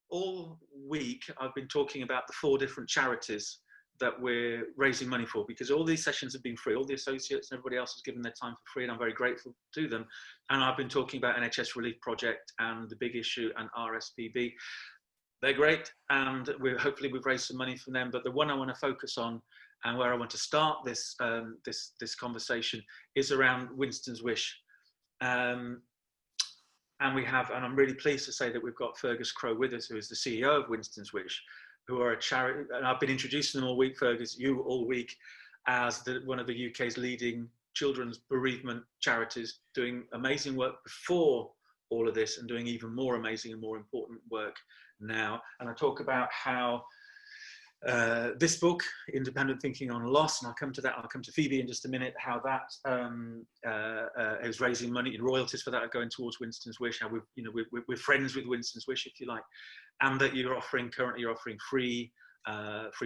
all week I've been talking about the 4 different charities that we're raising money for, because all these sessions have been free. All the associates and everybody else has given their time for free, and I'm very grateful to them. And I've been talking about NHS Relief Project and The Big Issue and RSPB. They're great, and hopefully we've raised some money from them. But the one I want to focus on, and where I want to start this this conversation, is around Winston's Wish. And I'm really pleased to say that we've got Fergus Crowe with us, who is the CEO of Winston's Wish, who are a charity, and I've been introducing them all week, Fergus, you all week, as one of the UK's leading children's bereavement charities, doing amazing work before all of this and doing even more amazing and more important work now. And I talk about how this book, Independent Thinking on Loss, and I'll come to that, I'll come to Phoebe in just a minute, how that is raising money in royalties for that are going towards Winston's Wish, how we're friends with Winston's Wish, if you like, and that currently you're offering free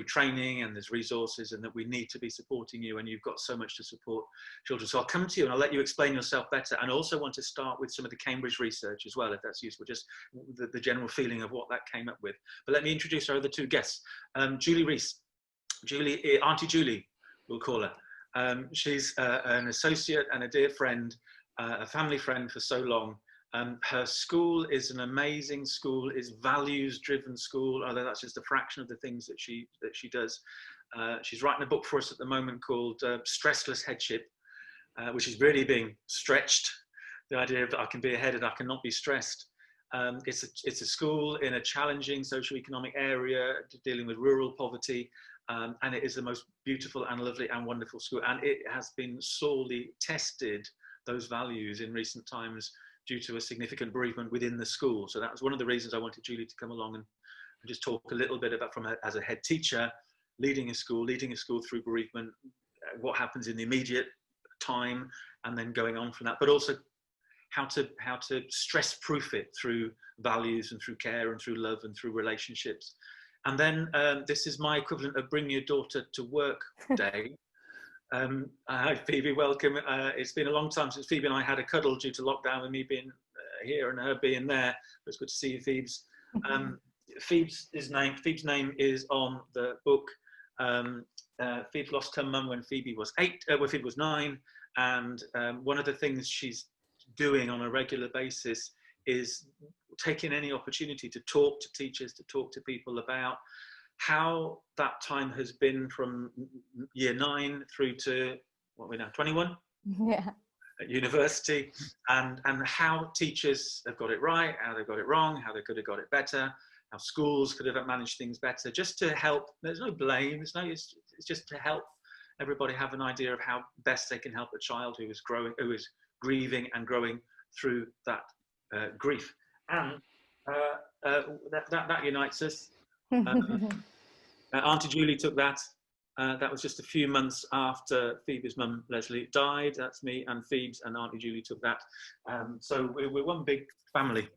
training, and there's resources, and that we need to be supporting you, and you've got so much to support children. So I'll come to you and I'll let you explain yourself better, and also want to start with some of the Cambridge research as well, if that's useful, just the general feeling of what that came up with. But let me introduce our other 2 guests. Julie Rees, Auntie Julie, we'll call her. She's an associate and a dear friend, a family friend for so long. Her school is an amazing school, is values-driven school, although that's just a fraction of the things that she does. She's writing a book for us at the moment called Stressless Headship, which is really being stretched. The idea that I can be ahead and I cannot be stressed. It's a school in a challenging socioeconomic area, dealing with rural poverty, and it is the most beautiful and lovely and wonderful school. And it has been sorely tested, those values, in recent times, due to a significant bereavement within the school. So that was one of the reasons I wanted Julie to come along and just talk a little bit about, as a head teacher, leading a school through bereavement, what happens in the immediate time, and then going on from that, but also how to stress-proof it through values and through care and through love and through relationships. And then this is my equivalent of Bring Your Daughter to Work Day. Hi Phoebe, welcome. It's been a long time since Phoebe and I had a cuddle due to lockdown, with me being here and her being there. But it's good to see you, Phoebes. Phoebe's name is on the book. Phoebe lost her mum when Phoebe was 9, and one of the things she's doing on a regular basis is taking any opportunity to talk to teachers, to talk to people about how that time has been from year 9 through to, what are we now, 21? Yeah. At university, and how teachers have got it right, how they've got it wrong, how they could have got it better, how schools could have managed things better, just to help. There's no blame, it's just to help everybody have an idea of how best they can help a child who is grieving and growing through that grief. And that unites us. Auntie Julie took that. That was just a few months after Phoebe's mum, Leslie, died. That's me and Phoebe's, and Auntie Julie took that. So we're one big family.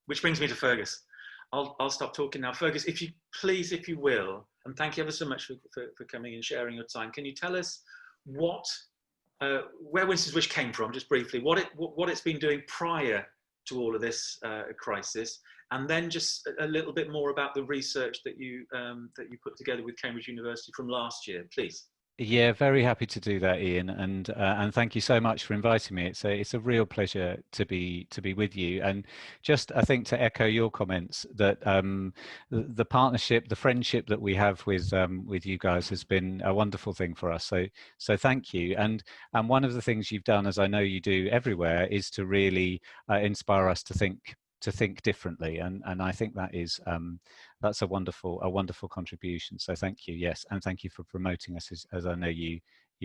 Which brings me to Fergus. I'll stop talking now. Fergus, if you will, and thank you ever so much for coming and sharing your time. Can you tell us where Winston's Wish came from, just briefly, what it's been doing prior to all of this crisis, and then just a little bit more about the research that you put together with Cambridge University from last year, please. Yeah, very happy to do that, Ian, and thank you so much for inviting me. It's a real pleasure to be with you. And just, I think, to echo your comments, that the partnership, the friendship that we have with you guys has been a wonderful thing for us. So thank you. And one of the things you've done, as I know you do everywhere, is to really inspire us to think differently, and I think that is that's a wonderful contribution. So thank you. Yes, and thank you for promoting us, as I know you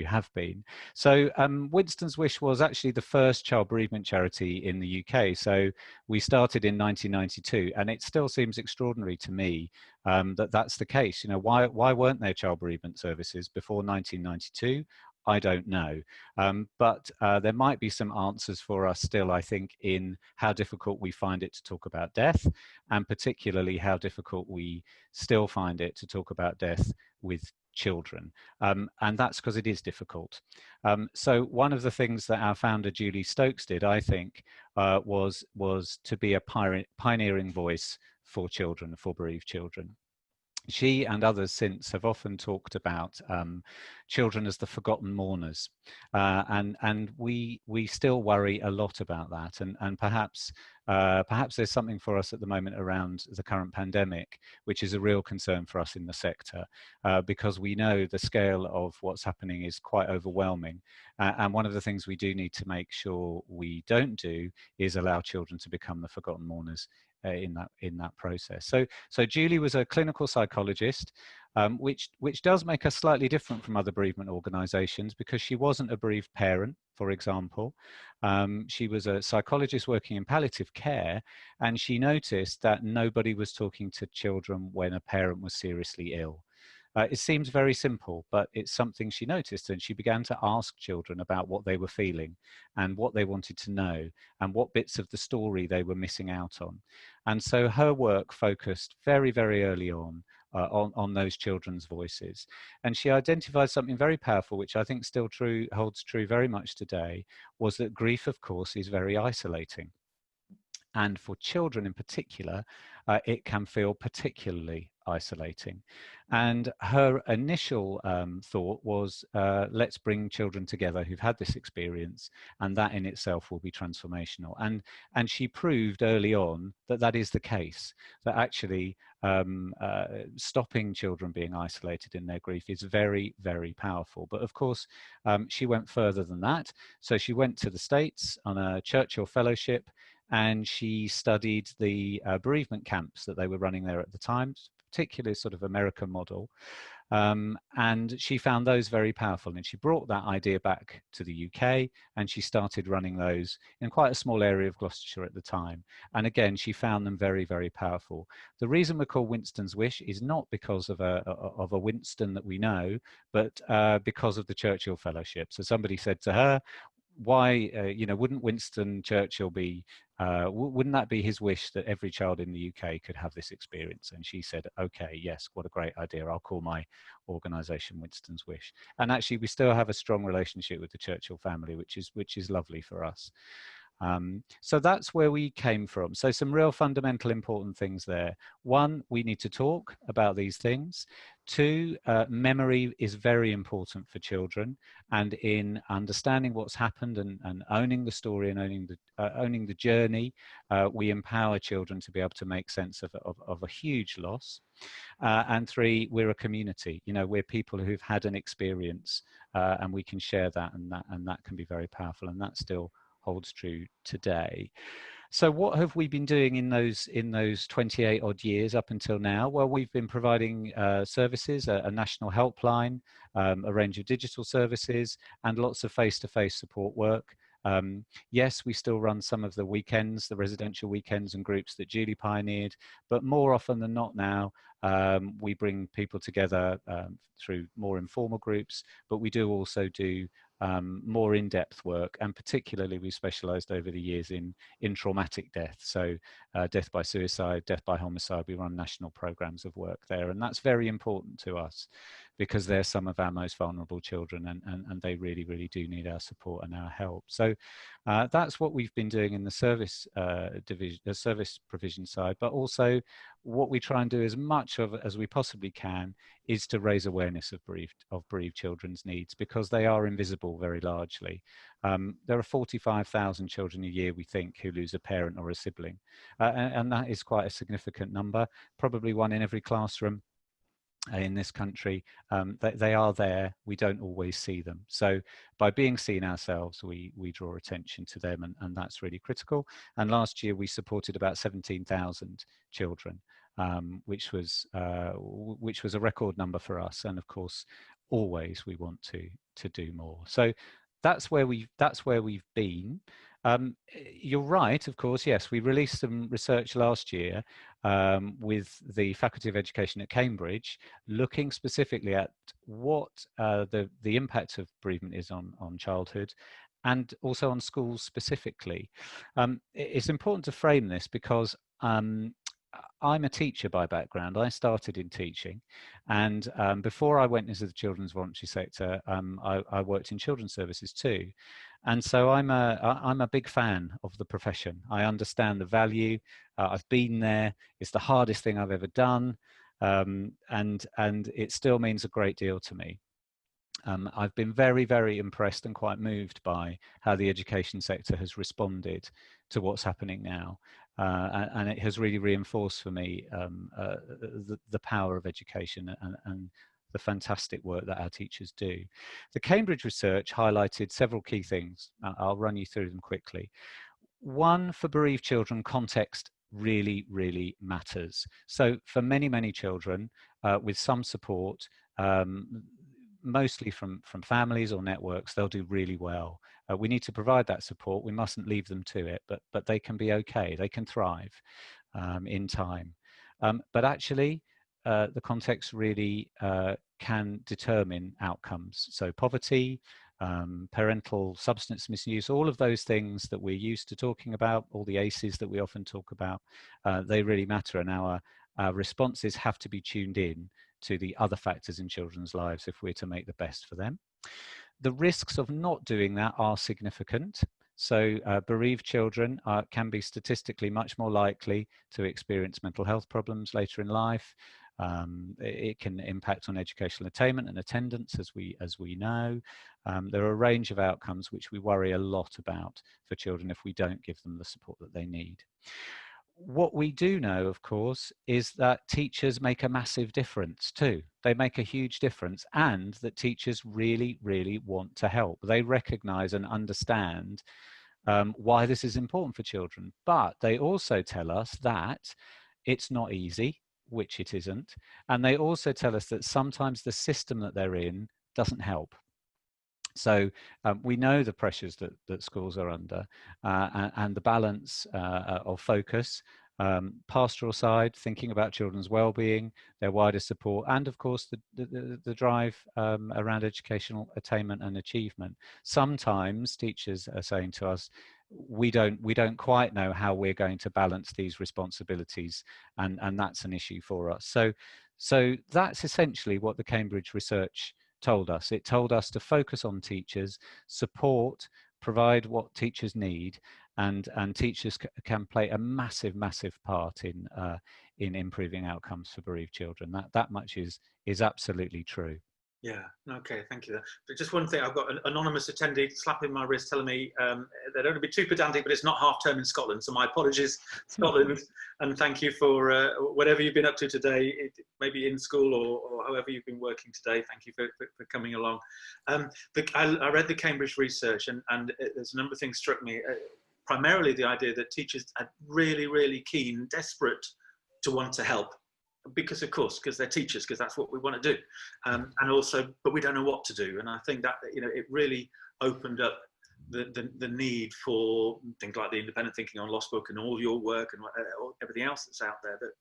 have been. So Winston's Wish was actually the first child bereavement charity in the UK. So we started in 1992, and it still seems extraordinary to me that that's the case. You know, why weren't there child bereavement services before 1992? I don't know, but there might be some answers for us still, I think, in how difficult we find it to talk about death, and particularly how difficult we still find it to talk about death with children. And that's because it is difficult. So one of the things that our founder, Julie Stokes, did, I think, was to be a pioneering voice for children, for bereaved children. She and others since have often talked about children as the forgotten mourners, and we still worry a lot about that, and perhaps there's something for us at the moment around the current pandemic, which is a real concern for us in the sector, because we know the scale of what's happening is quite overwhelming, and one of the things we do need to make sure we don't do is allow children to become the forgotten mourners in that process. So Julie was a clinical psychologist, which does make us slightly different from other bereavement organisations, because she wasn't a bereaved parent, for example. She was a psychologist working in palliative care, and she noticed that nobody was talking to children when a parent was seriously ill. It seems very simple, but it's something she noticed, and she began to ask children about what they were feeling and what they wanted to know and what bits of the story they were missing out on. And so her work focused very, very early on those children's voices. And she identified something very powerful, which I think still holds true very much today, was that grief, of course, is very isolating. And for children in particular, it can feel particularly isolating. And her initial thought was, let's bring children together who've had this experience, and that in itself will be transformational. And she proved early on that that is the case, that actually stopping children being isolated in their grief is very, very powerful. But of course, she went further than that. So she went to the States on a Churchill Fellowship, and she studied the bereavement camps that they were running there at the time, particularly sort of American model. And she found those very powerful, and she brought that idea back to the UK, and she started running those in quite a small area of Gloucestershire at the time. And again, she found them very, very powerful. The reason we're called Winston's Wish is not because of a Winston that we know, but because of the Churchill Fellowship. So somebody said to her, why, wouldn't Winston Churchill be, wouldn't that be his wish that every child in the UK could have this experience? And she said, okay, yes, what a great idea. I'll call my organisation Winston's Wish. And actually, we still have a strong relationship with the Churchill family, which is lovely for us. So that's where we came from. So some real fundamental important things there. One, we need to talk about these things. Two, memory is very important for children, and in understanding what's happened and owning the story and owning the journey, we empower children to be able to make sense of a huge loss. And three, we're a community. We're people who've had an experience, and we can share that, and that can be very powerful, and that still holds true today. So what have we been doing in those 28 odd years up until now? Well, we've been providing services, a national helpline, a range of digital services, and lots of face-to-face support work. Yes, we still run some of the weekends, the residential weekends and groups that Julie pioneered, but more often than not now, we bring people together through more informal groups, but we do also do more in-depth work, and particularly we specialised over the years in traumatic death, so death by suicide, death by homicide. We run national programmes of work there, and that's very important to us because they're some of our most vulnerable children, and they really, really do need our support and our help. So that's what we've been doing in the service division, the service provision side, but also what we try and do as much of as we possibly can is to raise awareness of bereaved children's needs, because they are invisible very largely. There are 45,000 children a year, we think, who lose a parent or a sibling, and that is quite a significant number, probably one in every classroom in this country. They are there, we don't always see them. So by being seen ourselves, we draw attention to them, and that's really critical. And last year we supported about 17,000 children, which was a record number for us. And of course, always we want to do more. So that's where we've been. You're right, of course, yes, we released some research last year with the Faculty of Education at Cambridge, looking specifically at what the impact of bereavement is on childhood, and also on schools specifically. It's important to frame this because I'm a teacher by background. I started in teaching, and before I went into the children's voluntary sector, I worked in children's services too. And so I'm a big fan of the profession. I understand the value. I've been there. It's the hardest thing I've ever done, and it still means a great deal to me. I've been very, very impressed and quite moved by how the education sector has responded to what's happening now. And it has really reinforced for me the power of education and the fantastic work that our teachers do. The Cambridge research highlighted several key things. I'll run you through them quickly. One, for bereaved children, context really, really matters. So for many, many children, with some support, mostly from families or networks, they'll do really well. We need to provide that support. We mustn't leave them to it, but they can be okay. They can thrive in time. But actually, the context really can determine outcomes. So poverty, parental substance misuse, all of those things that we're used to talking about, all the ACEs that we often talk about, they really matter, and our responses have to be tuned in to the other factors in children's lives if we're to make the best for them. The risks of not doing that are significant. So bereaved children can be statistically much more likely to experience mental health problems later in life. It can impact on educational attainment and attendance, as we know. There are a range of outcomes which we worry a lot about for children if we don't give them the support that they need. What we do know, of course, is that teachers make a massive difference too. They make a huge difference, and that teachers really, really want to help. They recognize and understand why this is important for children. But they also tell us that it's not easy, which it isn't. And they also tell us that sometimes the system that they're in doesn't help. So we know the pressures that schools are under, and the balance of focus, pastoral side, thinking about children's well-being, their wider support, and of course the drive around educational attainment and achievement. Sometimes teachers are saying to us, we don't quite know how we're going to balance these responsibilities, and that's an issue for us. So that's essentially what the Cambridge research told us. It told us to focus on teachers, support, provide what teachers need, and teachers can play a massive part in improving outcomes for bereaved children. That much is absolutely true. Yeah, okay, thank you. But just one thing, I've got an anonymous attendee slapping my wrist telling me they don't want to be too pedantic, but it's not half term in Scotland. So my apologies, Scotland, and thank you for whatever you've been up to today, maybe in school or however you've been working today. Thank you for coming along. I read the Cambridge research, and there's a number of things struck me. Primarily the idea that teachers are really, really keen, desperate to want to help. Because of course, because they're teachers, because that's what we want to do, and also, but we don't know what to do. And I think that it really opened up the need for things like the independent thinking on Lost Book and all your work and everything else that's out there that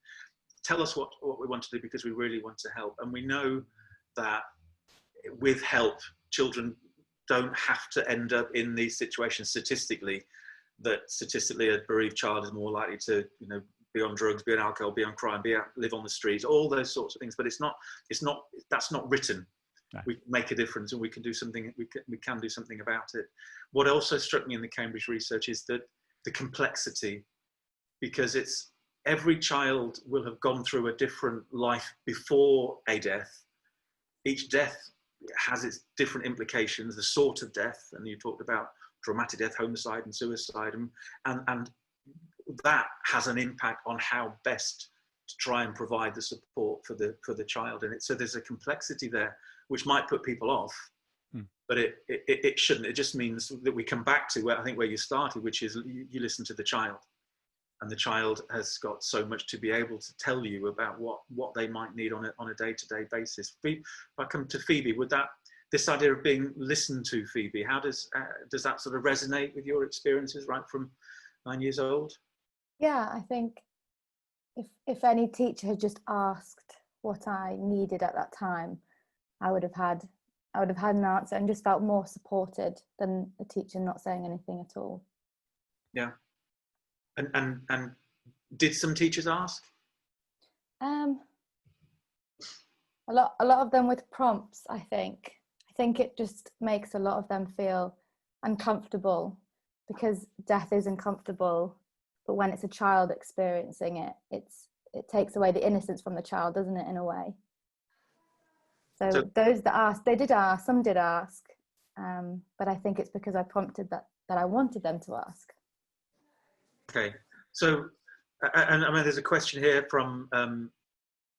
tell us what we want to do, because we really want to help. And we know that with help, children don't have to end up in these situations statistically. That statistically, a bereaved child is more likely to be on drugs, be on alcohol, be on crime, live on the streets, all those sorts of things. But that's not written. No. We make a difference, and we can do something. We can do something about it. What also struck me in the Cambridge research is that the complexity, because every child will have gone through a different life before a death. Each death has its different implications, the sort of death, and you talked about traumatic death, homicide, and suicide, and that has an impact on how best to try and provide the support for the child in it. So there's a complexity there which might put people off, but it shouldn't. It just means that we come back to where you started, which is you listen to the child, and the child has got so much to be able to tell you about what they might need on a day-to-day basis. If I come to Phoebe, would this idea of being listened to, Phoebe, how does that sort of resonate with your experiences right from 9 years old? Yeah, I think if any teacher had just asked what I needed at that time, I would have had an answer and just felt more supported than a teacher not saying anything at all. Yeah. And did some teachers ask? A lot of them with prompts, I think. I think it just makes a lot of them feel uncomfortable, because death is uncomfortable. But when it's a child experiencing it, it takes away the innocence from the child, doesn't it, in a way? So those that asked, they did ask, some did ask, but I think it's because I prompted that I wanted them to ask. Okay, so, and I mean, there's a question here from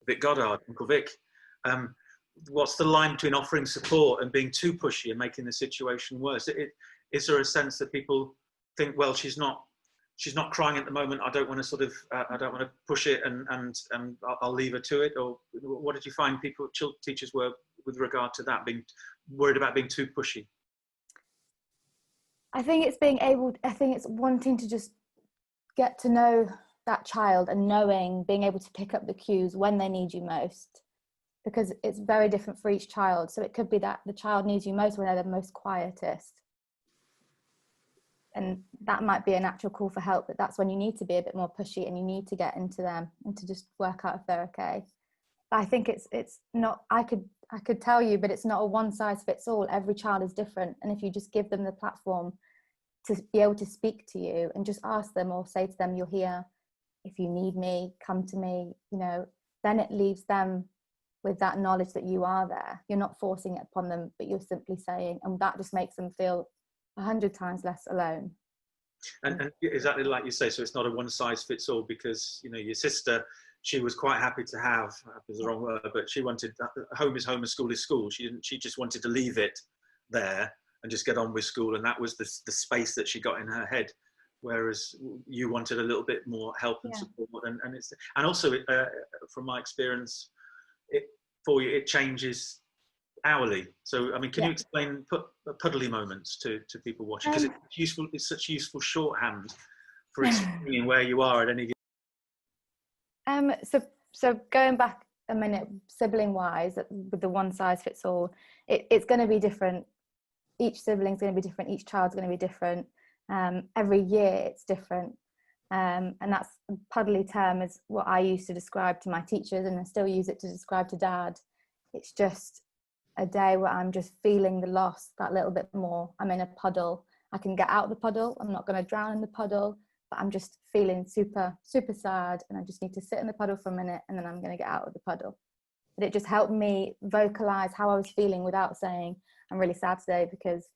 Vic Goddard, Uncle Vic. What's the line between offering support and being too pushy and making the situation worse? Is there a sense that people think, well, she's not crying at the moment, I don't want to sort of, I don't want to push it, and I'll leave her to it? Or what did you find teachers were with regard to that, being worried about being too pushy? I think it's it's wanting to just get to know that child and being able to pick up the cues when they need you most, because it's very different for each child. So it could be that the child needs you most when they're the most quietest. And that might be a natural call for help, but that's when you need to be a bit more pushy and you need to get into them and to just work out if they're okay. But I think it's not, I could tell you, but it's not a one size fits all. Every child is different. And if you just give them the platform to be able to speak to you and just ask them or say to them, you're here, if you need me, come to me, then it leaves them with that knowledge that you are there. You're not forcing it upon them, but you're simply saying, and that just makes them feel 100 times less alone. And exactly like you say, so it's not a one size fits all, because your sister, she was quite happy to have, is the wrong word, but she wanted, home is home and school is school. She just wanted to leave it there and just get on with school, and that was the space that she got in her head, whereas you wanted a little bit more help and support. And also from my experience, for you it changes hourly. So I mean, can you explain puddly moments to people watching, because it's such useful shorthand for explaining where you are at any given. So going back a minute, sibling wise, with the one size fits all, it's going to be different. Each sibling's going to be different, each child's going to be different. Every year it's different, and that's a puddly term is what I used to describe to my teachers, and I still use it to describe to Dad. It's just a day where I'm just feeling the loss that little bit more. I'm in a puddle. I can get out of the puddle. I'm not going to drown in the puddle, but I'm just feeling super, super sad, and I just need to sit in the puddle for a minute, and then I'm going to get out of the puddle. But it just helped me vocalize how I was feeling without saying, I'm really sad today because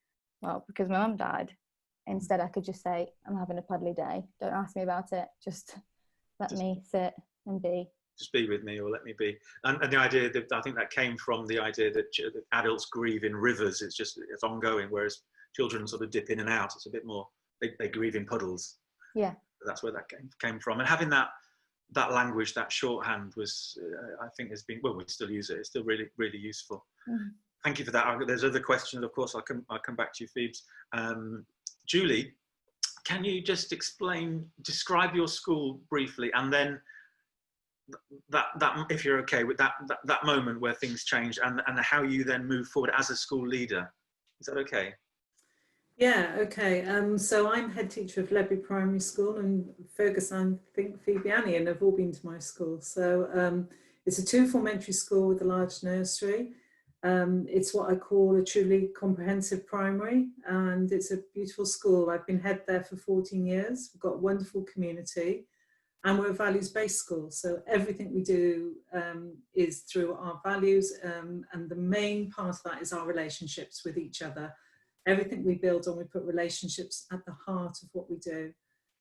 my mum died. Instead, I could just say, I'm having a puddly day. Don't ask me about it. Just let me sit and be. Just be with me, or let me be. And the idea that, I think that came from the idea that adults grieve in rivers. It's ongoing, whereas children sort of dip in and out. It's a bit more, they grieve in puddles. Yeah. That's where that came from. And having that language, that shorthand was, I think has been, well, we still use it. It's still really, really useful. Mm-hmm. Thank you for that. There's other questions, of course. I'll come back to you, Phoebes. Julie, can you just describe your school briefly, and then that if you're okay with that moment where things changed, and how you then move forward as a school leader. Is that okay? Yeah, okay. So I'm head teacher of Ledbury Primary School, and Fergus, I think Phoebe and Ian have all been to my school. So it's a 2-form entry school with a large nursery. It's what I call a truly comprehensive primary, and it's a beautiful school. I've been head there for 14 years. We've got a wonderful community, and we're a values-based school. So everything we do is through our values, and the main part of that is our relationships with each other. Everything we build on, we put relationships at the heart of what we do.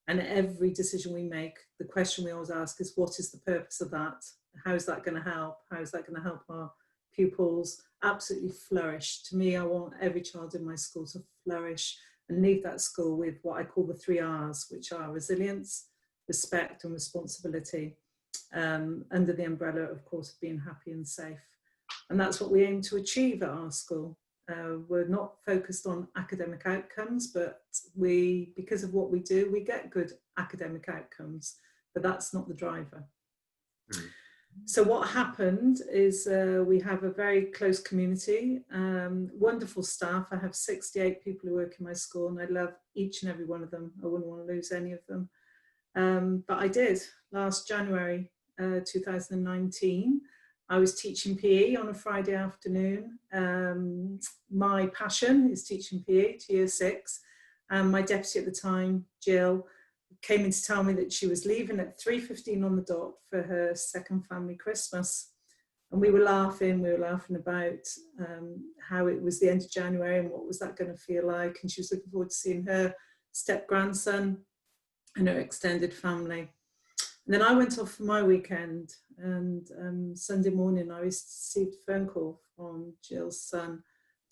And every decision we make, the question we always ask is, what is the purpose of that? How is that going to help? How is that going to help our pupils absolutely flourish? To me, I want every child in my school to flourish and leave that school with what I call the 3 R's, which are resilience, respect and responsibility, under the umbrella, of course, of being happy and safe. And that's what we aim to achieve at our school. We're not focused on academic outcomes, but because of what we do, we get good academic outcomes, but that's not the driver. Mm. So what happened is we have a very close community, wonderful staff. I have 68 people who work in my school, and I love each and every one of them. I wouldn't want to lose any of them. But I did. Last January 2019, I was teaching PE on a Friday afternoon. My passion is teaching PE to year 6. And my deputy at the time, Jill, came in to tell me that she was leaving at 3:15 on the dot for her second family Christmas. And we were laughing about how it was the end of January and what was that going to feel like. And she was looking forward to seeing her step-grandson and her extended family. And then I went off for my weekend, and Sunday morning I received a phone call from Jill's son,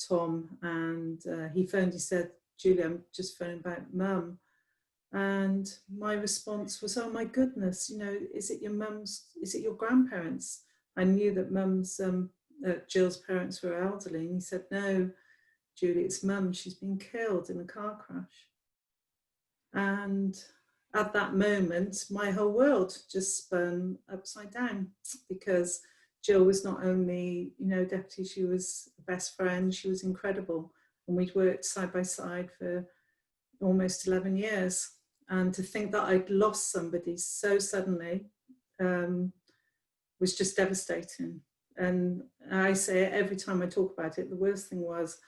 Tom, and he phoned, he said, "Julie, I'm just phoning about Mum." And my response was, "Oh my goodness, you know, is it your grandparents?" I knew that Mum's, Jill's parents were elderly, and he said, "No, Julie, it's Mum, she's been killed in a car crash." And at that moment, my whole world just spun upside down, because Jill was not only, you know, deputy, she was a best friend, she was incredible. And we'd worked side by side for almost 11 years. And to think that I'd lost somebody so suddenly was just devastating. And I say it every time I talk about it, the worst thing was,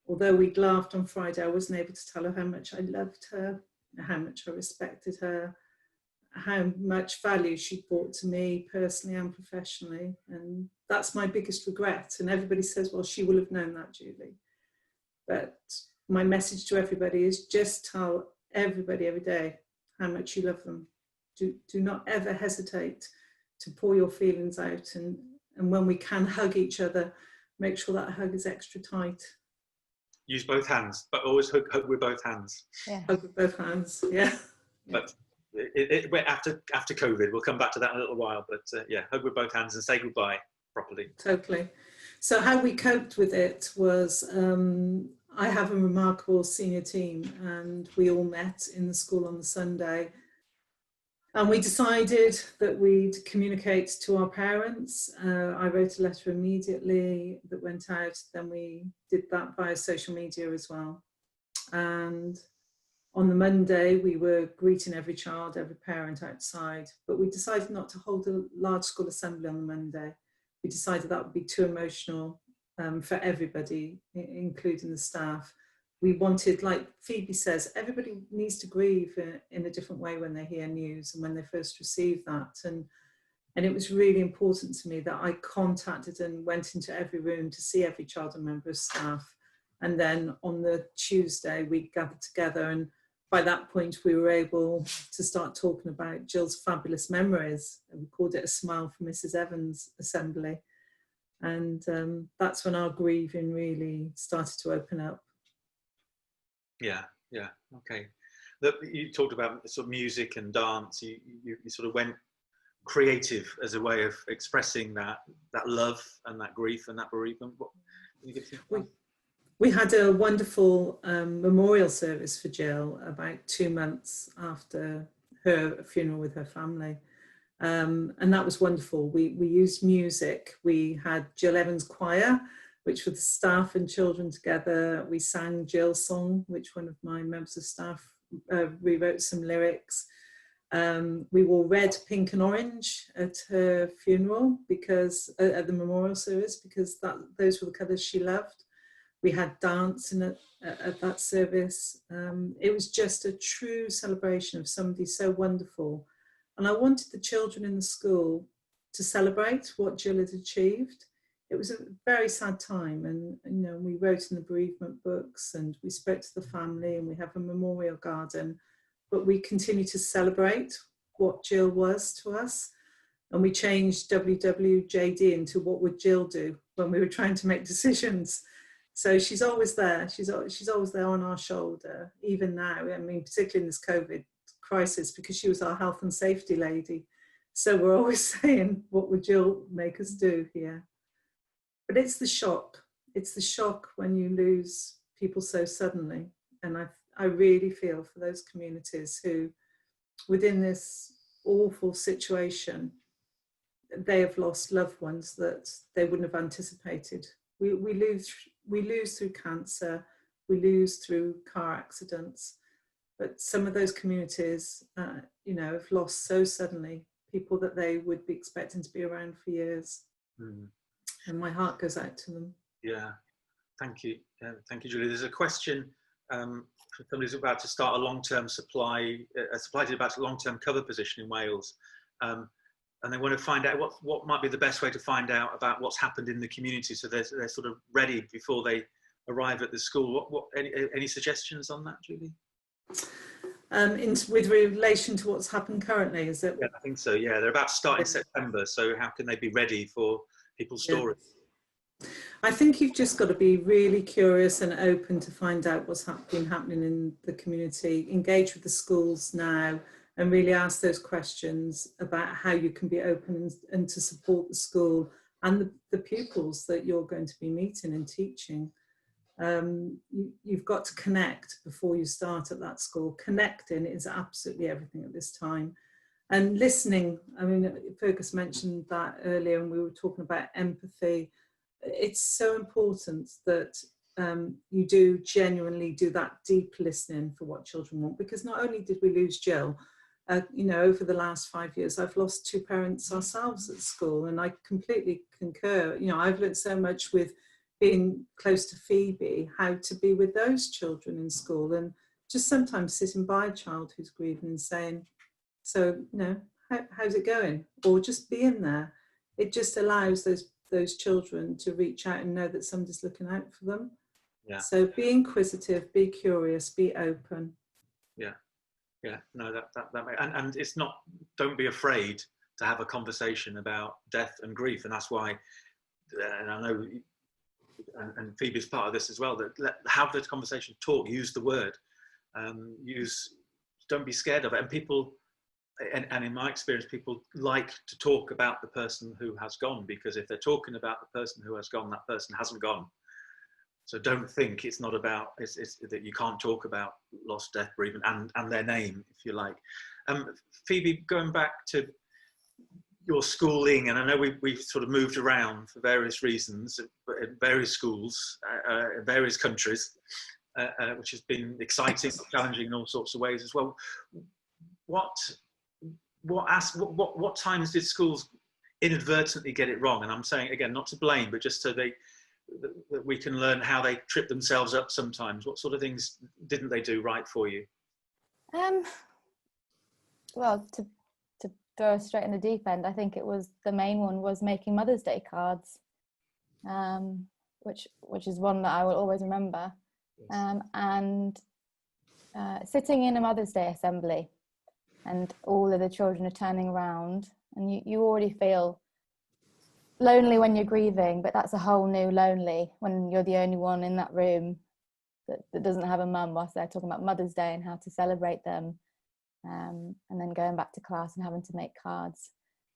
although we'd laughed on Friday, I wasn't able to tell her how much I loved her, how much I respected her, how much value she brought to me personally and professionally. And that's my biggest regret. And everybody says, well, she will have known that, Julie. But my message to everybody is just tell everybody every day how much you love them. Do not ever hesitate to pour your feelings out. And when we can hug each other, make sure that hug is extra tight. Use both hands, but always hug with both hands. Yeah. Hug with both hands, yeah. But after COVID, we'll come back to that in a little while. But yeah, hug with both hands and say goodbye properly. Totally. So how we coped with it was, I have a remarkable senior team, and we all met in the school on the Sunday. And we decided that we'd communicate to our parents. I wrote a letter immediately that went out. Then we did that via social media as well. And on the Monday, we were greeting every child, every parent outside. But we decided not to hold a large school assembly on the Monday. We decided that would be too emotional for everybody, including the staff. We wanted, like Phoebe says, everybody needs to grieve in a different way when they hear news and when they first receive that. And it was really important to me that I contacted and went into every room to see every child and member of staff. And then on the Tuesday, we gathered together. And by that point, we were able to start talking about Jill's fabulous memories. We called it a Smile for Mrs. Evans assembly. And that's when our grieving really started to open up. Yeah, okay. You talked about sort of music and dance. You sort of went creative as a way of expressing that love and that grief and that bereavement. What can you give me? We had a wonderful memorial service for Jill about 2 months after her funeral with her family. And that was wonderful. We used music. We had Jill Evans Choir, which were the staff and children together. We sang Jill's song, which one of my members of staff rewrote some lyrics. We wore red, pink and orange at her funeral, because at the memorial service, because those were the colours she loved. We had dance at that service. It was just a true celebration of somebody so wonderful. And I wanted the children in the school to celebrate what Jill had achieved. It was a very sad time, and you know, we wrote in the bereavement books, and we spoke to the family, and we have a memorial garden, but we continue to celebrate what Jill was to us. And we changed WWJD into what would Jill do when we were trying to make decisions. So she's always there. She's always there on our shoulder, even now. I mean, particularly in this COVID crisis, because she was our health and safety lady. So we're always saying, what would Jill make us do here? But it's the shock. It's the shock when you lose people so suddenly. And I really feel for those communities who, within this awful situation, they have lost loved ones that they wouldn't have anticipated. We lose through cancer, we lose through car accidents, but some of those communities, you know, have lost so suddenly people that they would be expecting to be around for years. And my heart goes out to them. Yeah, thank you. Thank you, Julie. There's a question for somebody who's about to start a long-term supply about a long-term cover position in Wales. And they want to find out what might be the best way to find out about what's happened in the community, so they're sort of ready before they arrive at the school. Any suggestions on that, Julie? With relation to what's happened currently, is it? Yeah, I think so. Yeah, they're about to start in September, so how can they be ready for people's stories? I think you've just got to be really curious and open to find out what's been happening in the community. Engage with the schools now and really ask those questions about how you can be open and to support the school and the pupils that you're going to be meeting and teaching. You've got to connect before you start at that school. Connecting is absolutely everything at this time. And listening, I mean, Fergus mentioned that earlier, and we were talking about empathy. It's so important that you do genuinely do that deep listening for what children want, because not only did we lose Jill, you know, over the last 5 years, I've lost 2 parents ourselves at school, and I completely concur. You know, I've learned so much with being close to Phoebe, how to be with those children in school, and just sometimes sitting by a child who's grieving and saying, so, you know, how's it going? Or just being there. It just allows those children to reach out and know that somebody's looking out for them. Yeah. So be inquisitive, be curious, be open. Yeah. Yeah. No, that and it's not, don't be afraid to have a conversation about death and grief. And that's why, and I know, and Phoebe's part of this as well, that have the conversation, talk, use the word, don't be scared of it. And people, and in my experience, people like to talk about the person who has gone, because if they're talking about the person who has gone, that person hasn't gone. So don't think it's not about, it's that you can't talk about loss, death, bereavement, and their name, if you like. Phoebe, going back to your schooling, and I know we've sort of moved around for various reasons, in various schools, in various countries, which has been exciting, challenging in all sorts of ways as well. What times did schools inadvertently get it wrong? And I'm saying, again, not to blame, but just so that we can learn how they trip themselves up sometimes. What sort of things didn't they do right for you? Well, to throw us straight in the deep end, I think it was the main one was making Mother's Day cards, which is one that I will always remember. Yes. And sitting in a Mother's Day assembly, and all of the children are turning around, and you already feel lonely when you're grieving, but that's a whole new lonely when you're the only one in that room that doesn't have a mum, whilst they're talking about Mother's Day and how to celebrate them, and then going back to class and having to make cards.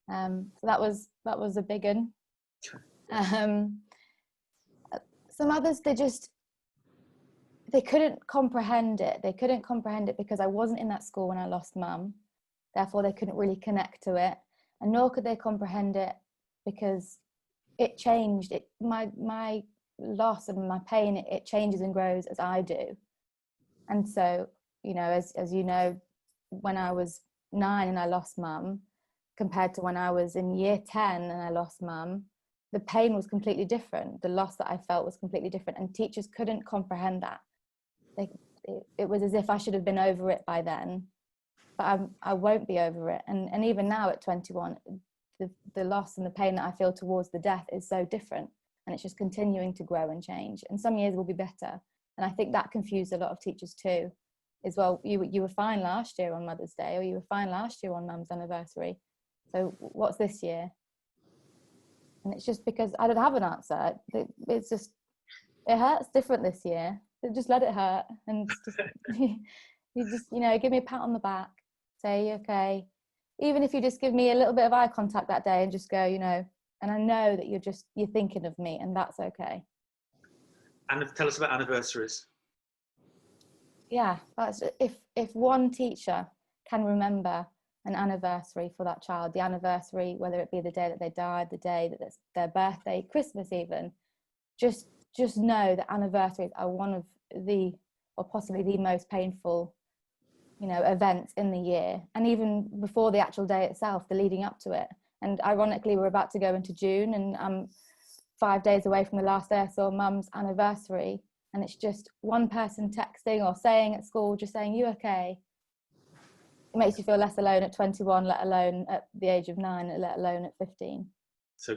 So that was a big one. Some others, they couldn't comprehend it. They couldn't comprehend it because I wasn't in that school when I lost mum. Therefore, they couldn't really connect to it, and nor could they comprehend it because it changed. My loss and my pain, it changes and grows as I do. And so, you know, as you know, when I was 9 and I lost mum, compared to when I was in year 10 and I lost mum, the pain was completely different. The loss that I felt was completely different, and teachers couldn't comprehend that. It was as if I should have been over it by then, but I won't be over it. And even now at 21, the loss and the pain that I feel towards the death is so different, and it's just continuing to grow and change. And some years will be better, and I think that confused a lot of teachers too. As well, you were fine last year on Mother's Day, or you were fine last year on Mum's anniversary. So what's this year? And it's just because I don't have an answer. It's just, it hurts different this year. So just let it hurt, and just, you just, you know, give me a pat on the back, say, okay. Even if you just give me a little bit of eye contact that day and just go, you know, and I know that you're thinking of me, and that's okay. And tell us about anniversaries. Yeah, that's, if one teacher can remember an anniversary for that child, the anniversary, whether it be the day that they died, the day that it's their birthday, Christmas even, just know that anniversaries are one of the, or possibly the most painful, you know, events in the year. And even before the actual day itself, the leading up to it. And ironically, we're about to go into June, and I'm 5 days away from the last day I saw Mum's anniversary. And it's just one person texting or saying at school, just saying, "You okay?" It makes you feel less alone at 21, let alone at the age of 9, let alone at 15. So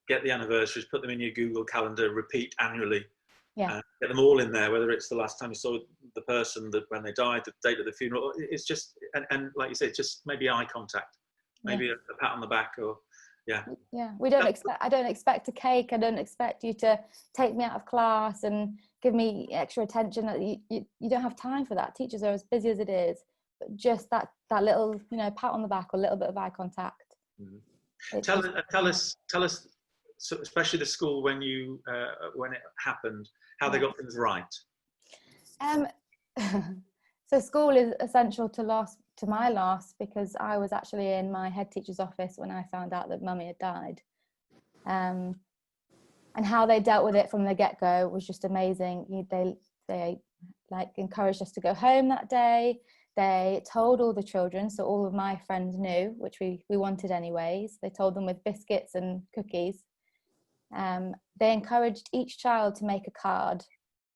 get the anniversaries, put them in your Google Calendar, repeat annually. Yeah. Get them all in there, whether it's the last time you saw the person, that when they died, the date of the funeral. It's just, and like you said, just maybe eye contact, maybe a pat on the back, or yeah. We don't expect. I don't expect a cake. I don't expect you to take me out of class and give me extra attention. You don't have time for that. Teachers are as busy as it is. But just that little, pat on the back or a little bit of eye contact. Mm-hmm. Tell us, so especially the school when it happened, how they got things right. So school is essential to my loss, because I was actually in my head teacher's office when I found out that Mummy had died. And how they dealt with it from the get-go was just amazing. They encouraged us to go home that day. They told all the children, so all of my friends knew, which we wanted anyways. They told them with biscuits and cookies. They encouraged each child to make a card,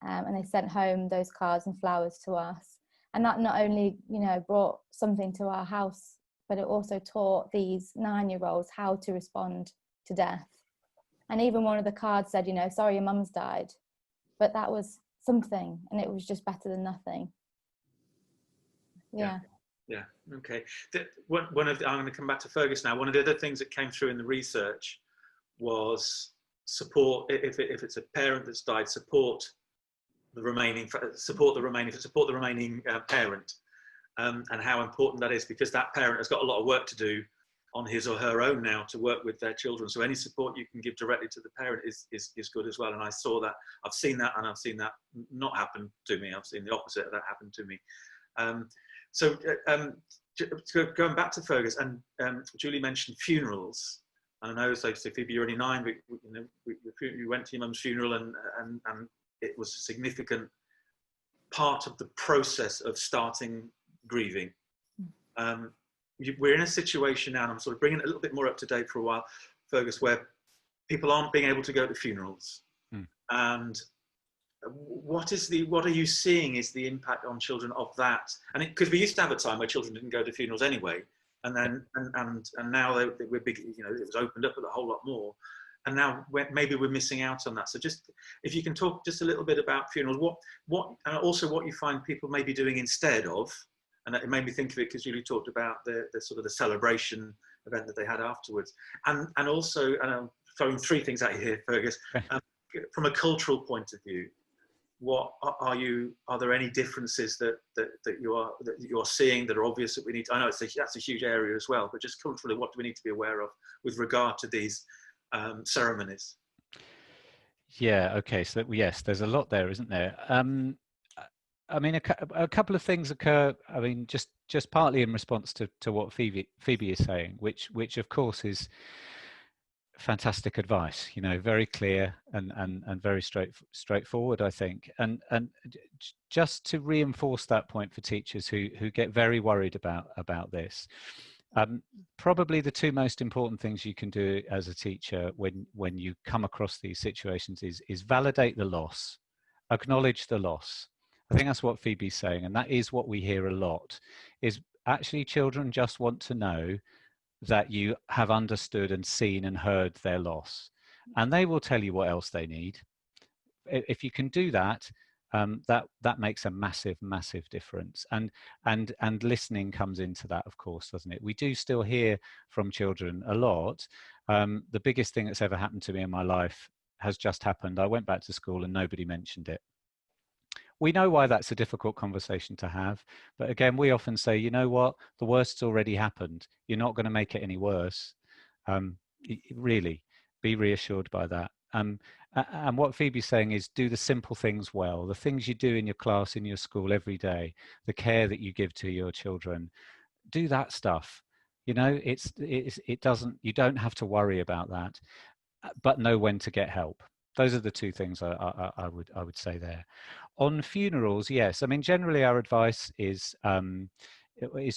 and they sent home those cards and flowers to us. And that not only, brought something to our house, but it also taught these 9-year-olds how to respond to death. And even one of the cards said, "Sorry, your mum's died." But that was something, and it was just better than nothing. Yeah. Okay. I'm going to come back to Fergus now. One of the other things that came through in the research was support. If it's a parent that's died, support the remaining parent, and how important that is, because that parent has got a lot of work to do on his or her own now to work with their children. So any support you can give directly to the parent is good as well. And I saw that. I've seen that, and I've seen that not happen to me. I've seen the opposite of that happen to me. So going back to Fergus, and Julie mentioned funerals. And I know, so Phoebe, you're only 9, but you went to your mum's funeral, and it was a significant part of the process of starting grieving. We're in a situation now, and I'm sort of bringing it a little bit more up to date for a while, Fergus, where people aren't being able to go to funerals. And what are you seeing is the impact on children of that? And because we used to have a time where children didn't go to funerals anyway, and then and now we're big, it was opened up a whole lot more, and now maybe we're missing out on that. So just if you can talk just a little bit about funerals, what and also what you find people may be doing instead of, and it made me think of it because Julie talked about the sort of the celebration event that they had afterwards, and also, and I'm throwing 3 things at you here, Fergus, from a cultural point of view. What are there any differences that you're seeing that are obvious that we need to, I know that's a huge area as well, but just culturally, what do we need to be aware of with regard to these ceremonies? Yeah, okay, so yes, there's a lot there, isn't there? I mean, a couple of things occur, I mean, just partly in response to what Phoebe is saying, which of course is fantastic advice, very clear and very straightforward, I think. And just to reinforce that point for teachers who get very worried about this, probably the 2 most important things you can do as a teacher when you come across these situations is validate the loss, acknowledge the loss. I think that's what Phoebe's saying, and that is what we hear a lot, is actually children just want to know that you have understood and seen and heard their loss, and they will tell you what else they need. If you can do that, that makes a massive difference, and listening comes into that, of course, doesn't it? We do still hear from children a lot. The biggest thing that's ever happened to me in my life has just happened. I went back to school and nobody mentioned it. We know why that's a difficult conversation to have, but again, we often say, you know what, the worst's already happened. You're not going to make it any worse. Really, be reassured by that. And what Phoebe's saying is, do the simple things well, the things you do in your class, in your school every day, the care that you give to your children. Do that stuff. You don't have to worry about that, but know when to get help. Those are the 2 things I would say there. On funerals, yes. I mean, generally our advice is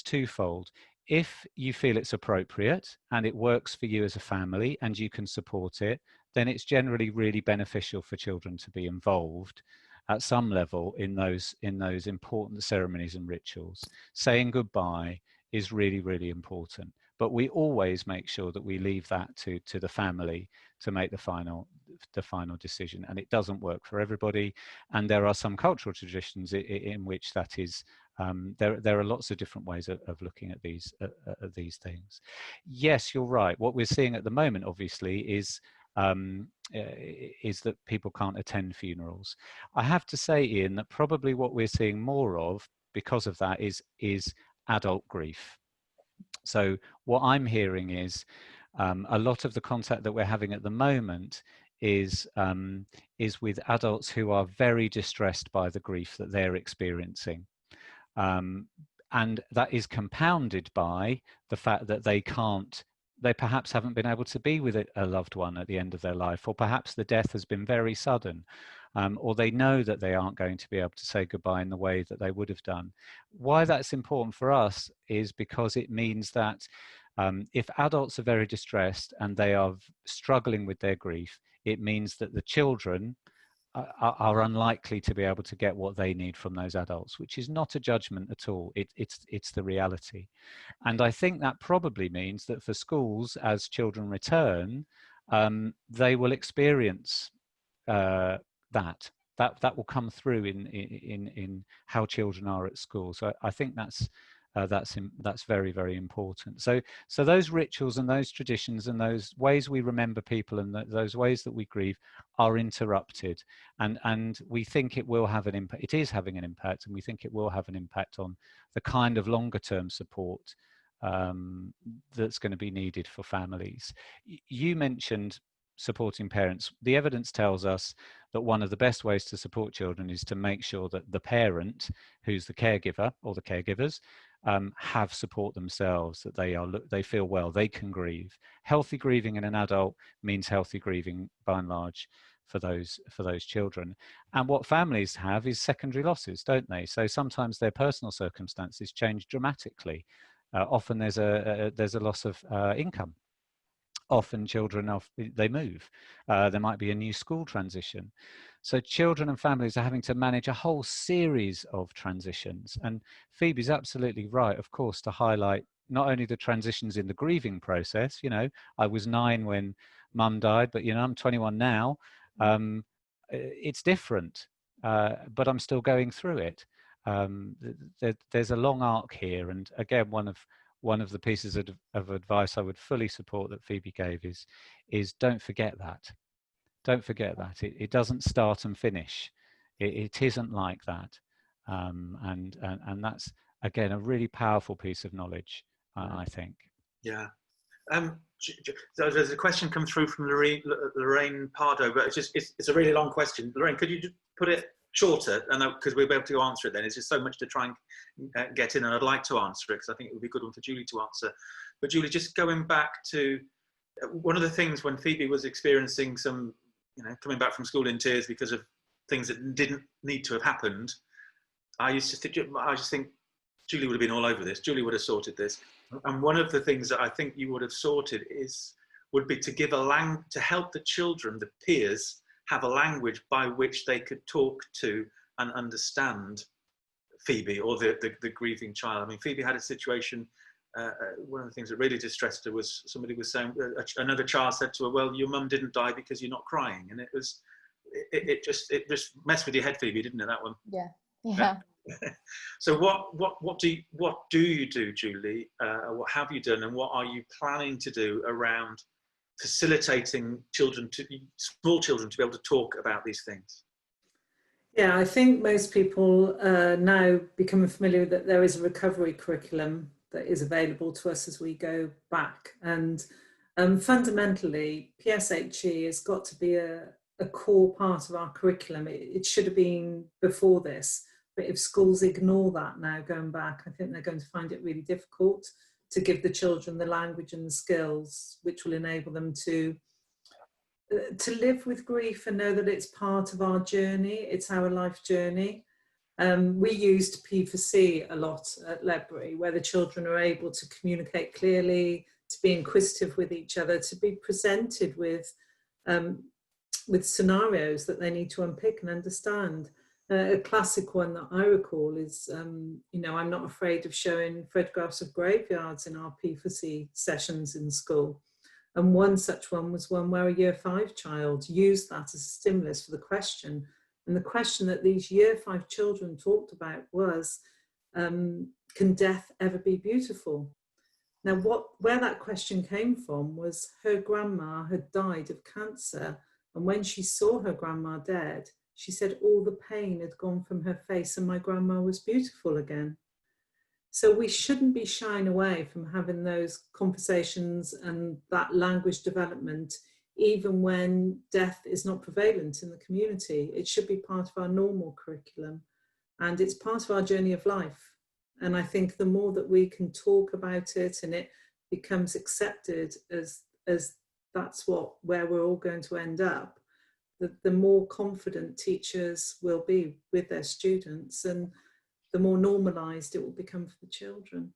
twofold. if you feel it's appropriate and it works for you as a family and you can support it, then it's generally really beneficial for children to be involved at some level in those important ceremonies and rituals. Saying goodbye is really, really important. But we always make sure that we leave that to the family to make the final decision. And it doesn't work for everybody. And there are some cultural traditions in which that is. There are lots of different ways of looking at these things. Yes, you're right. What we're seeing at the moment, obviously, is that people can't attend funerals. I have to say, Ian, that probably what we're seeing more of because of that is adult grief. So what I'm hearing is a lot of the contact that we're having at the moment is with adults who are very distressed by the grief that they're experiencing. And that is compounded by the fact that they perhaps haven't been able to be with a loved one at the end of their life, or perhaps the death has been very sudden, or they know that they aren't going to be able to say goodbye in the way that they would have done. Why that's important for us is because it means that if adults are very distressed and they are struggling with their grief, it means that the children are unlikely to be able to get what they need from those adults, which is not a judgment at all. It's the reality. And I think that probably means that for schools, as children return, they will experience that will come through in how children are at school. So I think that's very, very important. So those rituals and those traditions and those ways we remember people and those ways that we grieve are interrupted, and we think it will have an impact. It is having an impact, and we think it will have an impact on the kind of longer term support that's going to be needed for families. You mentioned supporting parents. The evidence tells us that one of the best ways to support children is to make sure that the parent, who's the caregiver or the caregivers, have support themselves, that they feel well, they can grieve. Healthy grieving in an adult means healthy grieving by and large for those children. And what families have is secondary losses, don't they? So sometimes their personal circumstances change dramatically. Often there's a loss of income. Often children, they move. There might be a new school transition. So children and families are having to manage a whole series of transitions. And Phoebe's absolutely right, of course, to highlight not only the transitions in the grieving process. I was 9 when mum died, but I'm 21 now. It's different, but I'm still going through it. There's a long arc here. And again, one of the pieces of advice I would fully support that Phoebe gave is don't forget that. Don't forget that. It doesn't start and finish. It isn't like that. And that's, again, a really powerful piece of knowledge, I think. Yeah. So there's a question come through from Lorraine Pardo, but it's a really long question. Lorraine, could you just put it shorter, and because we'll be able to answer it then. It's just so much to try and get in, and I'd like to answer it because I think it would be a good one for Julie to answer. But Julie, just going back to one of the things when Phoebe was experiencing some, coming back from school in tears because of things that didn't need to have happened, I just think Julie would have been all over this. Julie would have sorted this. And one of the things that I think you would have sorted would be to give to help the children, the peers, have a language by which they could talk to and understand Phoebe or the grieving child. I mean, Phoebe had a situation, one of the things that really distressed her was somebody was saying, another child said to her, well, your mum didn't die because you're not crying. And it just messed with your head, Phoebe, didn't it, that one? Yeah. So what do you do, Julie? What have you done, and what are you planning to do around facilitating small children to be able to talk about these things? Yeah, I think most people now becoming familiar that there is a recovery curriculum that is available to us as we go back. And fundamentally, PSHE has got to be a core part of our curriculum. It should have been before this. But if schools ignore that now going back, I think they're going to find it really difficult to give the children the language and the skills which will enable them to live with grief and know that it's part of our journey, it's our life journey. We used P4C a lot at Ledbury, where the children are able to communicate clearly, to be inquisitive with each other, to be presented with scenarios that they need to unpick and understand. A classic one that I recall is, you know, I'm not afraid of showing photographs of graveyards in our P4C sessions in school. And one such one was one where a Year 5 child used that as a stimulus for the question. And the question that these Year 5 children talked about was, can death ever be beautiful? Now, where that question came from was her grandma had died of cancer. And when she saw her grandma dead, she said all the pain had gone from her face and my grandma was beautiful again. So we shouldn't be shying away from having those conversations and that language development, even when death is not prevalent in the community. It should be part of our normal curriculum, and it's part of our journey of life. And I think the more that we can talk about it and it becomes accepted as that's where we're all going to end up, the more confident teachers will be with their students, and the more normalised it will become for the children.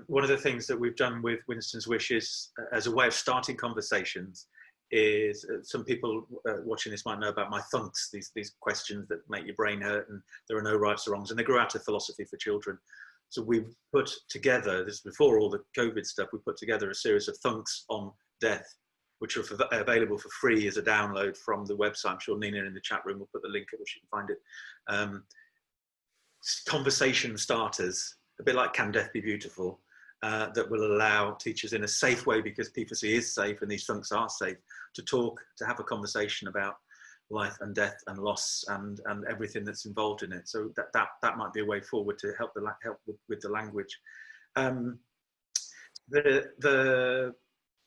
One of the things that we've done with Winston's Wish is, as a way of starting conversations, is some people watching this might know about my thunks, these questions that make your brain hurt, and there are no rights or wrongs, and they grew out of philosophy for children. So we put together, this is before all the COVID stuff, we put together a series of thunks on death, which are available for free as a download from the website. I'm sure Nina in the chat room will put the link at which you can find it. Conversation starters, a bit like Can Death Be Beautiful, that will allow teachers in a safe way, because P4C is safe and these thunks are safe, to talk, to have a conversation about life and death and loss and everything that's involved in it. So that might be a way forward to help with the language.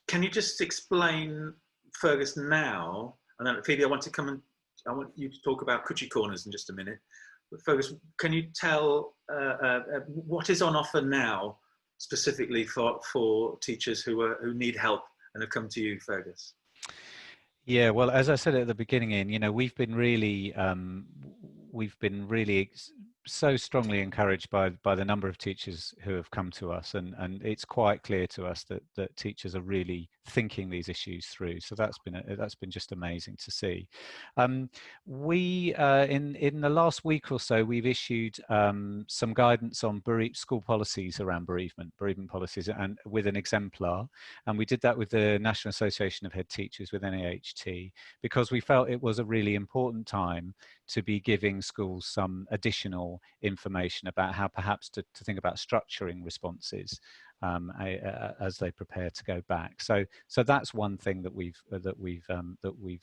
Can you just explain, Fergus, now, and then Phoebe, I want you to talk about coochie corners in just a minute. But Fergus, can you tell what is on offer now, specifically for teachers who need help and have come to you, Fergus? Yeah, well, as I said at the beginning, Ian, you know, we've been really so strongly encouraged by the number of teachers who have come to us, and it's quite clear to us that teachers are really thinking these issues through. So that's been just amazing to see. We in the last week or so, we've issued some guidance on school policies around bereavement policies, and with an exemplar, and we did that with the National Association of Head Teachers, with NAHT, because we felt it was a really important time to be giving schools some additional information about how perhaps to think about structuring responses as they prepare to go back. So that's one thing that we've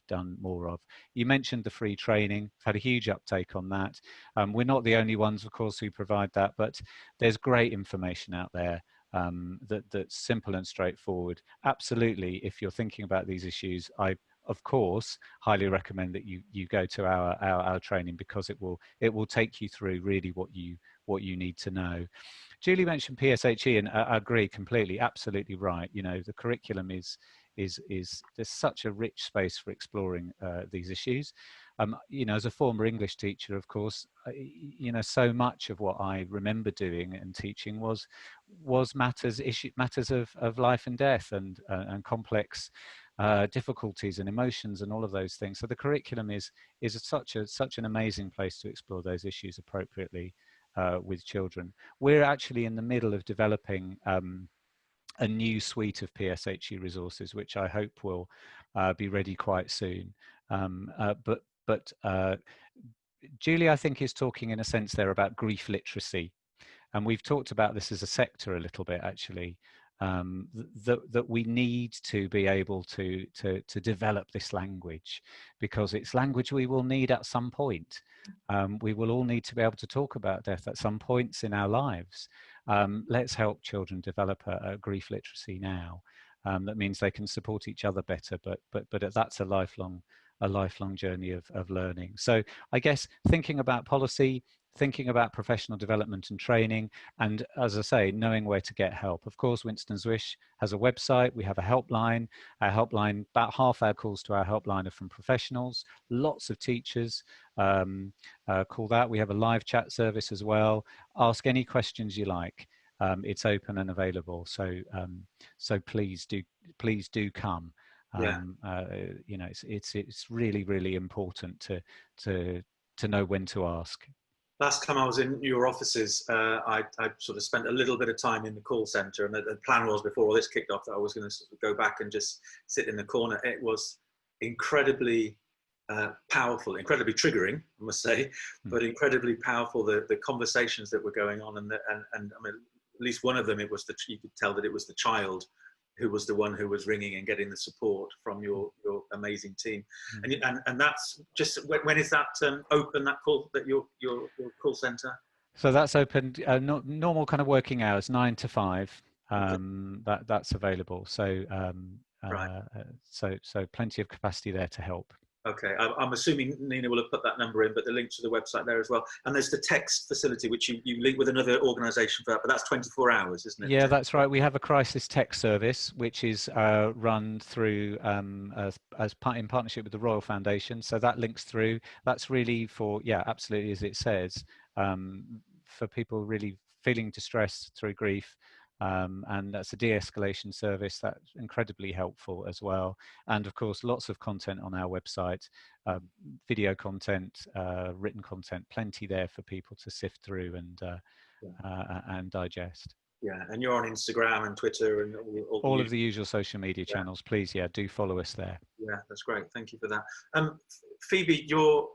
done more of. You mentioned the free training. We've had a huge uptake on that. We're not the only ones, of course, who provide that, but there's great information out there that's simple and straightforward. Absolutely, if you're thinking about these issues, I of course highly recommend that you go to our training, because it will take you through really what you need to know. Julie mentioned PSHE, and I agree completely, absolutely right. You know, the curriculum is there's such a rich space for exploring these issues. You know, as a former English teacher, of course, you know, so much of what I remember doing and teaching was matters of life and death, and complex difficulties and emotions and all of those things. So the curriculum is such an amazing place to explore those issues appropriately with children. We're actually in the middle of developing a new suite of PSHE resources, which I hope will be ready quite soon. But Julie, I think, is talking in a sense there about grief literacy, and we've talked about this as a sector a little bit, actually. That we need to be able to develop this language, because it's language we will need at some point. We will all need to be able to talk about death at some points in our lives. Let's help children develop a grief literacy now. That means they can support each other better, but that's a lifelong journey of learning. So I guess thinking about policy, thinking about professional development and training, and as I say, knowing where to get help. Of course, Winston's Wish has a website. We have a helpline. Our helpline, about half our calls to our helpline are from professionals. Lots of teachers call that. We have a live chat service as well. Ask any questions you like. It's open and available. So so please do come. You know, it's really, really important to know when to ask. Last time I was in your offices, I sort of spent a little bit of time in the call centre, and the plan was, before all this kicked off, that I was going to go back and just sit in the corner. It was incredibly powerful, incredibly triggering, I must say, but incredibly powerful, the conversations that were going on, and I mean, at least one of them, you could tell that it was the child who was the one who was ringing and getting the support from your amazing team. And that's just, when is that open, that call, that your call centre? So that's open, normal kind of working hours, 9 to 5. That's available. So Right. So plenty of capacity there to help. Okay, I'm assuming Nina will have put that number in, but the link to the website there as well. And there's the text facility, which you link with another organisation for that, but that's 24 hours, isn't it? Yeah, that's right. We have a crisis text service, which is run through in partnership with the Royal Foundation. So that links through. That's really for, yeah, absolutely, as it says, for people really feeling distress through grief. And that's a de-escalation service that's incredibly helpful as well. And of course, lots of content on our website, video content, written content, plenty there for people to sift through and digest. Yeah, and you're on Instagram and Twitter and all of the usual social media channels. Please, yeah, do follow us there. Yeah, that's great. Thank you for that. Phoebe, your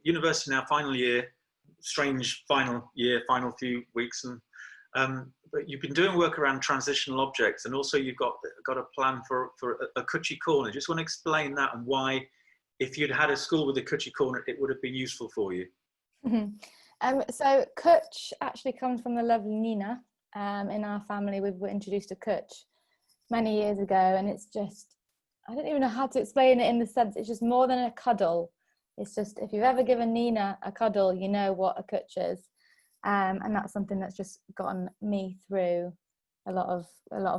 university now, final year, strange final year, final few weeks, and but you've been doing work around transitional objects, and also you've got a plan for a Cutchy Corner. Just want to explain that, and why, if you'd had a school with a Cutchy Corner, it would have been useful for you. So Cutch actually comes from the lovely Nina. In our family, we were introduced to Cutch many years ago, and it's just, I don't even know how to explain it in the sense, it's just more than a cuddle. It's just, if you've ever given Nina a cuddle, you know what a Cutch is. And that's something that's just gotten me through a lot of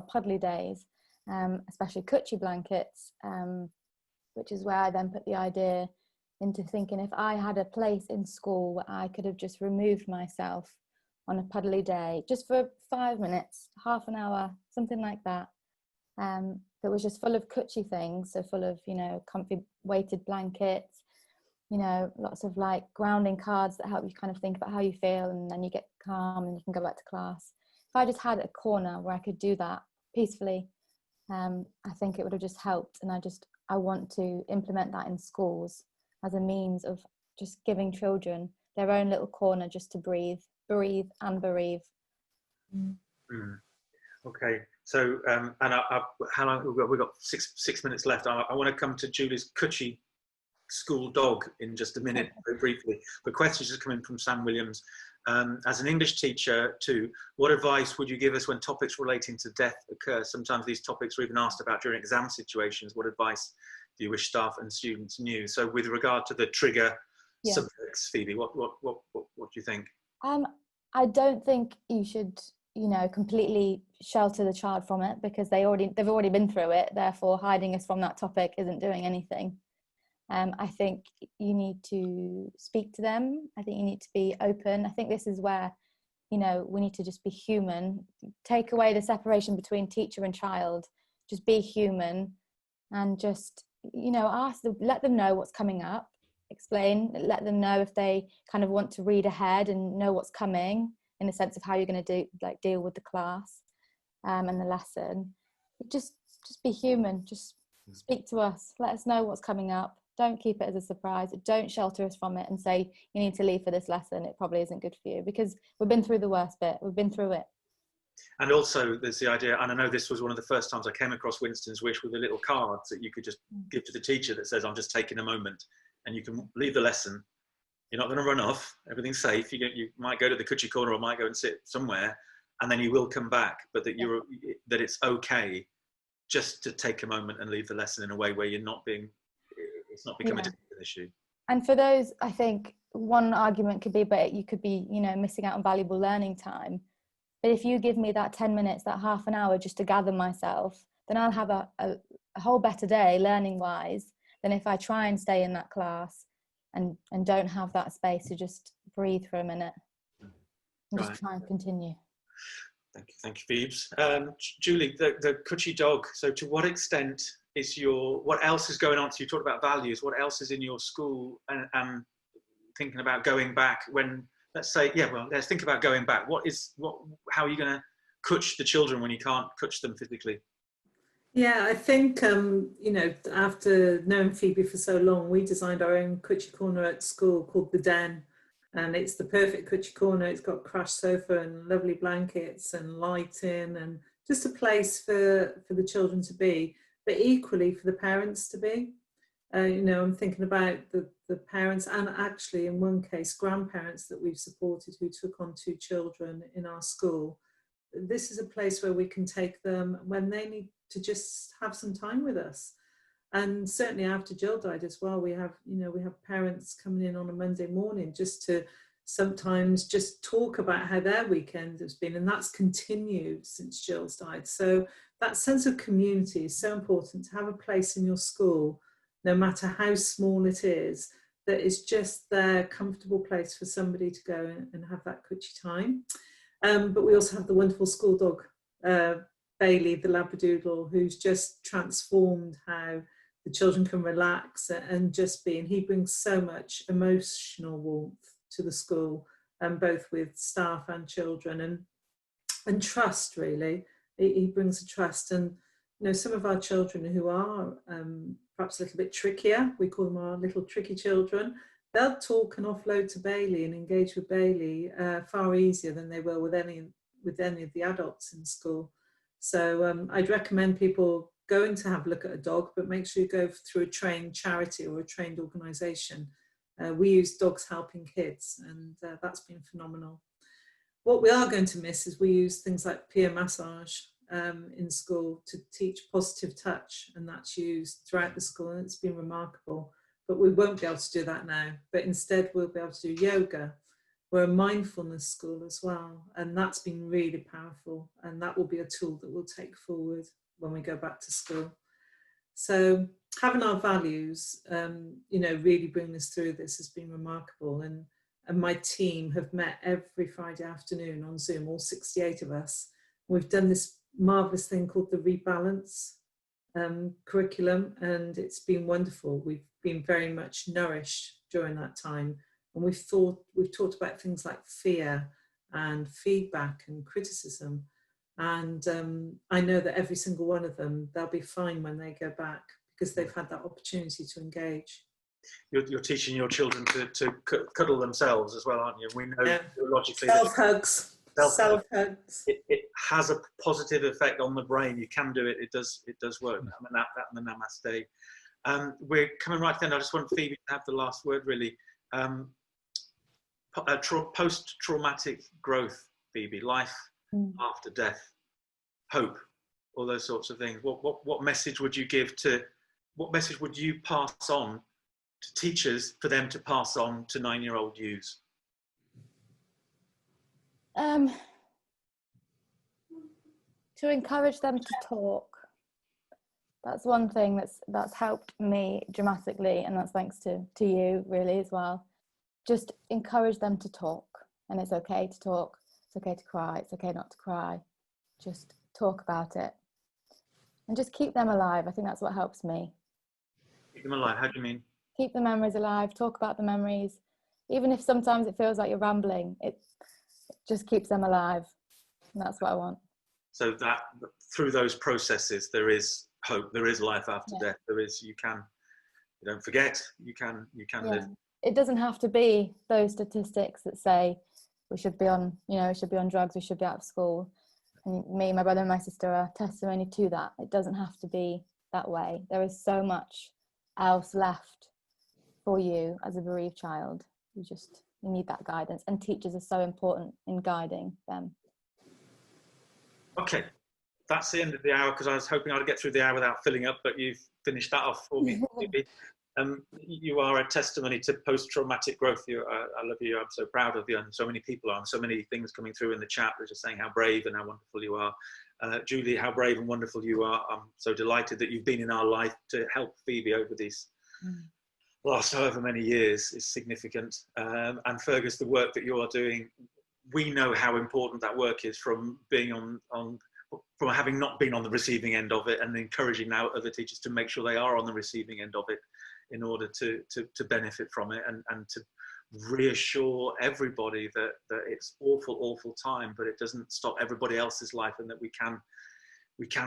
puddly days, especially Cutchy blankets, which is where I then put the idea into thinking, if I had a place in school where I could have just removed myself on a puddly day, just for 5 minutes, half an hour, something like that, that was just full of Cutchy things, so full of, you know, comfy weighted blankets, you know, lots of like grounding cards that help you kind of think about how you feel, and then you get calm and you can go back to class. If I just had a corner where I could do that peacefully, I think it would have just helped. And I want to implement that in schools as a means of just giving children their own little corner just to breathe and bereave. Okay, so and how long we've got 6 minutes left. I want to come to Julie's Cutchy school dog in just a minute, very briefly. But questions just come in from Sam Williams. As an English teacher too, what advice would you give us when topics relating to death occur? Sometimes these topics are even asked about during exam situations. What advice do you wish staff and students knew? So with regard to the trigger subjects, Phoebe, what do you think? I don't think you should, you know, completely shelter the child from it, because they've already been through it. Therefore, hiding us from that topic isn't doing anything. I think you need to speak to them. I think you need to be open. I think this is where, you know, we need to just be human. Take away the separation between teacher and child. Just be human, and just, you know, let them know what's coming up. Explain, let them know if they kind of want to read ahead and know what's coming, in the sense of how you're going to deal with the class and the lesson. Just be human. Just speak to us. Let us know what's coming up. Don't keep it as a surprise. Don't shelter us from it and say you need to leave for this lesson. It probably isn't good for you, because we've been through the worst bit. We've been through it. And also there's the idea, and I know this was one of the first times I came across Winston's Wish, with a little card that you could just give to the teacher that says, I'm just taking a moment, and you can leave the lesson. You're not going to run off. Everything's safe. You might go to the Cutchy Corner, or might go and sit somewhere, and then you will come back. But that that it's okay just to take a moment and leave the lesson in a way where it's not becoming an issue. And for those, I think, one argument could be, but you could be, you know, missing out on valuable learning time. But if you give me that 10 minutes, that half an hour just to gather myself, then I'll have a whole better day learning wise than if I try and stay in that class and don't have that space to just breathe for a minute and just try and continue. Thank you, Phoebes. Julie, the Cutchy dog. So to what extent is what else is going on? So you talked about values. What else is in your school and thinking about going back when, let's say, let's think about going back. How are you going to coach the children when you can't coach them physically? Yeah, I think, you know, after knowing Phoebe for so long, we designed our own Cutchy corner at school called The Den. And it's the perfect Cutchy corner. It's got crushed sofa and lovely blankets and lighting and just a place for the children to be, but equally for the parents to be. You know, I'm thinking about the parents and actually in one case, grandparents that we've supported who took on 2 children in our school. This is a place where we can take them when they need to just have some time with us. And certainly after Jill died as well, we have parents coming in on a Monday morning just to sometimes just talk about how their weekend has been, and that's continued since Jill's died. So that sense of community is so important, to have a place in your school, no matter how small it is, that is just their comfortable place for somebody to go and have that Cutchy time. But we also have the wonderful school dog, Bailey, the Labradoodle, who's just transformed how the children can relax and just be, and he brings so much emotional warmth to the school, both with staff and children, and trust, really. He brings a trust. And, you know, some of our children who are perhaps a little bit trickier, we call them our little tricky children, they'll talk and offload to Bailey and engage with Bailey far easier than they will with any of the adults in school. So I'd recommend people going to have a look at a dog, but make sure you go through a trained charity or a trained organisation. We use Dogs Helping Kids, and that's been phenomenal. What we are going to miss is we use things like peer massage in school to teach positive touch, and that's used throughout the school, and it's been remarkable. But we won't be able to do that now, but instead we'll be able to do yoga. We're a mindfulness school as well, and that's been really powerful, and that will be a tool that we'll take forward when we go back to school. So having our values, you know, really bring us through this has been remarkable, and my team have met every Friday afternoon on Zoom, all 68 of us. We've done this marvellous thing called the Rebalance curriculum, and it's been wonderful. We've been very much nourished during that time. And we've talked about things like fear and feedback and criticism. And I know that every single one of them, they'll be fine when they go back because they've had that opportunity to engage. You're teaching your children to cuddle themselves as well, aren't you? We know logically self-hugs. Self-hugs. It has a positive effect on the brain. You can do it. It does work. That and the Namaste. We're coming right then. I just want Phoebe to have the last word, really. Post-traumatic growth, Phoebe, life after death, hope, all those sorts of things. What message would you what message would you pass on to teachers for them to pass on to 9-year-old yous? To encourage them to talk. That's one thing that's helped me dramatically, and that's thanks to you really as well. Just encourage them to talk, and it's okay to talk. It's okay to cry. It's okay not to cry. Just talk about it, and just keep them alive. I think that's what helps me. Keep them alive. How do you mean? Keep the memories alive. Talk about the memories, even if sometimes it feels like you're rambling. It just keeps them alive, and that's what I want. So that through those processes, there is hope. There is life after death. There is. You don't forget. You can live. It doesn't have to be those statistics that say we should be on drugs, we should be out of school. And me, my brother and my sister are testimony to that. It doesn't have to be that way. There is so much else left for you as a bereaved child. You need that guidance, and teachers are so important in guiding them. Okay, that's the end of the hour, because I was hoping I'd get through the hour without filling up, but you've finished that off for me, Phoebe. You are a testimony to post-traumatic growth. I love you. I'm so proud of you, and so many people are. And so many things coming through in the chat. They're just saying how brave and how wonderful you are. Julie, how brave and wonderful you are. I'm so delighted that you've been in our life to help Phoebe over these last however many years is significant. And Fergus, the work that you are doing, we know how important that work is from being from having not been on the receiving end of it, and encouraging now other teachers to make sure they are on the receiving end of it in order to benefit from it, and to reassure everybody that it's awful time, but it doesn't stop everybody else's life, and that we can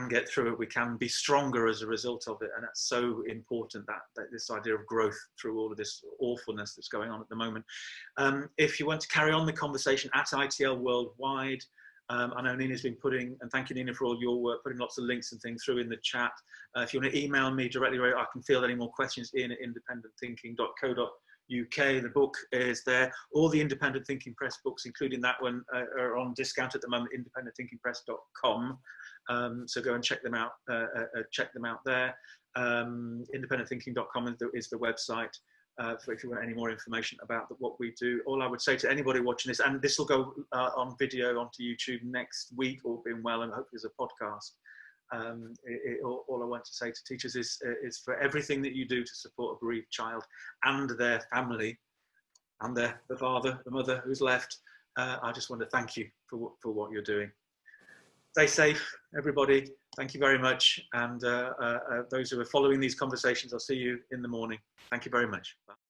get through it, we can be stronger as a result of it. And that's so important, that this idea of growth through all of this awfulness that's going on at the moment. If you want to carry on the conversation at ITL Worldwide, I know Nina's been putting, and thank you Nina for all your work, putting lots of links and things through in the chat. If you want to email me directly, I can field any more questions in at independentthinking.co.uk. The book is there. All the Independent Thinking Press books, including that one, are on discount at the moment, independentthinkingpress.com. So go and check them out. Check them out there. Independentthinking.com is the website. If you want any more information about what we do. All I would say to anybody watching this, and this will go on video onto YouTube next week, all being well, and hopefully as a podcast. All I want to say to teachers is for everything that you do to support a bereaved child and their family, and the father, the mother who's left, I just want to thank you for what you're doing. Stay safe, everybody. Thank you very much. And those who are following these conversations, I'll see you in the morning. Thank you very much. Bye.